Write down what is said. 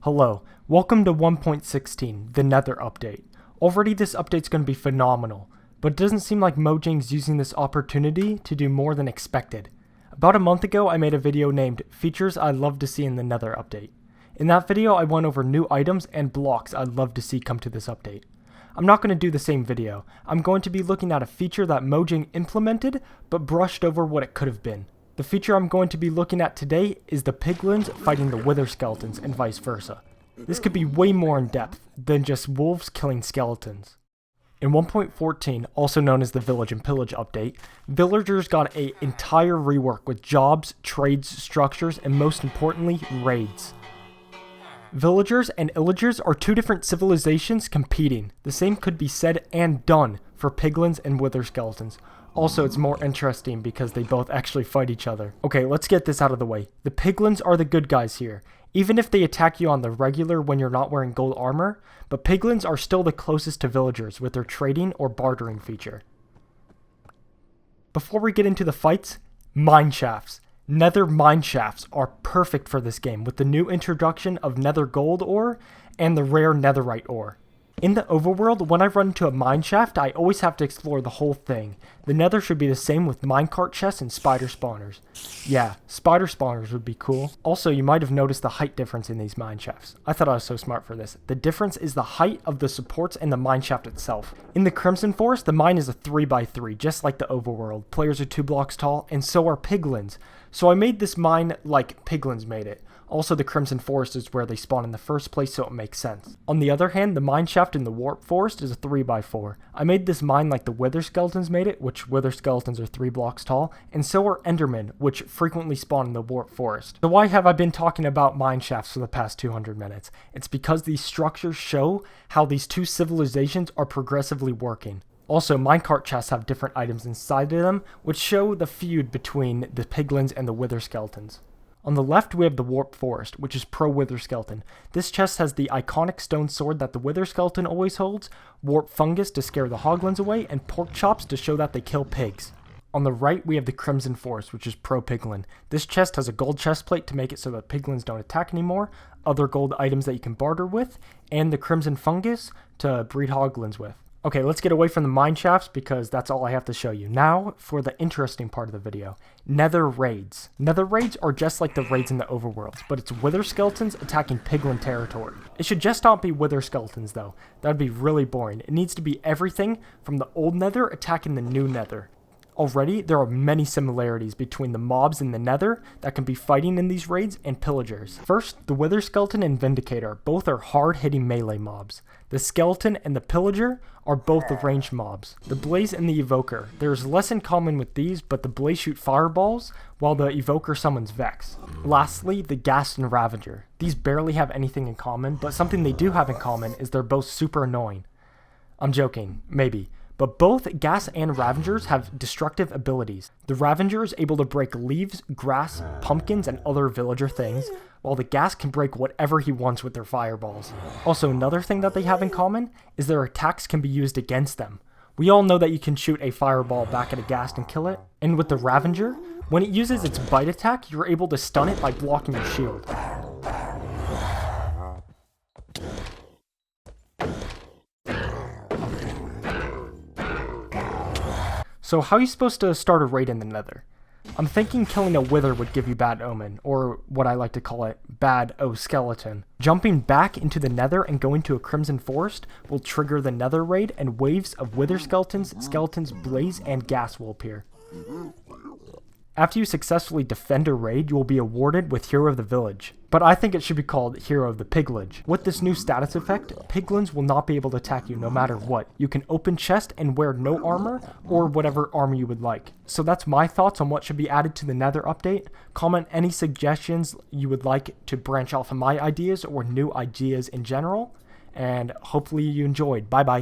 Hello, welcome to 1.16, the Nether update. Already this update's going to be phenomenal, but it doesn't seem like Mojang's using this opportunity to do more than expected. About a month ago I made a video named Features I'd Love to See in the Nether update. In that video I went over new items and blocks I'd love to see come to this update. I'm not going to do the same video. I'm going to be looking at a feature that Mojang implemented but brushed over what it could have been. The feature I'm going to be looking at today is the Piglins fighting the Wither Skeletons and vice versa. This could be way more in depth than just wolves killing skeletons. In 1.14, also known as the Village and Pillage update, villagers got an entire rework with jobs, trades, structures, and most importantly, raids. Villagers and Illagers are two different civilizations competing. The same could be said and done for Piglins and Wither Skeletons. Also, it's more interesting because they both actually fight each other. Okay, let's get this out of the way. The Piglins are the good guys here, even if they attack you on the regular when you're not wearing gold armor, but Piglins are still the closest to villagers with their trading or bartering feature. Before we get into the fights, mine shafts. Nether mine shafts are perfect for this game with the new introduction of Nether gold ore and the rare netherite ore. In the overworld, when I run into a mine shaft, I always have to explore the whole thing. The Nether should be the same with minecart chests and spider spawners. Yeah, spider spawners would be cool. Also, you might have noticed the height difference in these mine shafts. I thought I was so smart for this. The difference is the height of the supports and the mine shaft itself. In the Crimson Forest, the mine is a 3x3, just like the overworld. Players are 2 blocks tall, and so are Piglins. So I made this mine like Piglins made it. Also, the Crimson Forest is where they spawn in the first place, so it makes sense. On the other hand, the mine shaft in the Warp Forest is a 3x4. I made this mine like the Wither Skeletons made it, which Wither Skeletons are 3 blocks tall, and so are Endermen, which frequently spawn in the Warp Forest. So why have I been talking about mine shafts for the past 200 minutes? It's because these structures show how these two civilizations are progressively working. Also, minecart chests have different items inside of them, which show the feud between the Piglins and the Wither Skeletons. On the left, we have the Warp Forest, which is pro-Wither Skeleton. This chest has the iconic stone sword that the Wither Skeleton always holds, Warp Fungus to scare the Hoglins away, and Pork Chops to show that they kill pigs. On the right, we have the Crimson Forest, which is pro-Piglin. This chest has a gold chest plate to make it so that Piglins don't attack anymore, other gold items that you can barter with, and the Crimson Fungus to breed Hoglins with. Okay, let's get away from the mine shafts because that's all I have to show you. Now, for the interesting part of the video, Nether Raids. Nether Raids are just like the raids in the overworlds, but it's Wither Skeletons attacking Piglin territory. It should just not be Wither Skeletons though. That would be really boring. It needs to be everything from the old Nether attacking the new Nether. Already, there are many similarities between the mobs in the Nether that can be fighting in these raids and pillagers. First, the Wither Skeleton and Vindicator, both are hard-hitting melee mobs. The Skeleton and the Pillager are both the ranged mobs. The Blaze and the Evoker, there's less in common with these, but the Blaze shoot fireballs, while the Evoker summons Vex. Lastly, the Ghasts and Ravager. These barely have anything in common, but something they do have in common is they're both super annoying. I'm joking, maybe. But both Ghasts and Ravagers have destructive abilities. The Ravager is able to break leaves, grass, pumpkins, and other villager things, while the Ghast can break whatever he wants with their fireballs. Also, another thing that they have in common is their attacks can be used against them. We all know that you can shoot a fireball back at a Ghast and kill it, and with the Ravager, when it uses its bite attack, you're able to stun it by blocking your shield. So how are you supposed to start a raid in the Nether? I'm thinking killing a Wither would give you Bad Omen, or what I like to call it, Bad O Skeleton. Jumping back into the Nether and going to a Crimson Forest will trigger the Nether Raid, and waves of Wither Skeletons, Blaze, and Ghasts will appear. After you successfully defend a raid, you will be awarded with Hero of the Village, but I think it should be called Hero of the Piglage. With this new status effect, Piglins will not be able to attack you no matter what. You can open chest and wear no armor, or whatever armor you would like. So that's my thoughts on what should be added to the Nether update. Comment any suggestions you would like to branch off of my ideas or new ideas in general, and hopefully you enjoyed. Bye bye.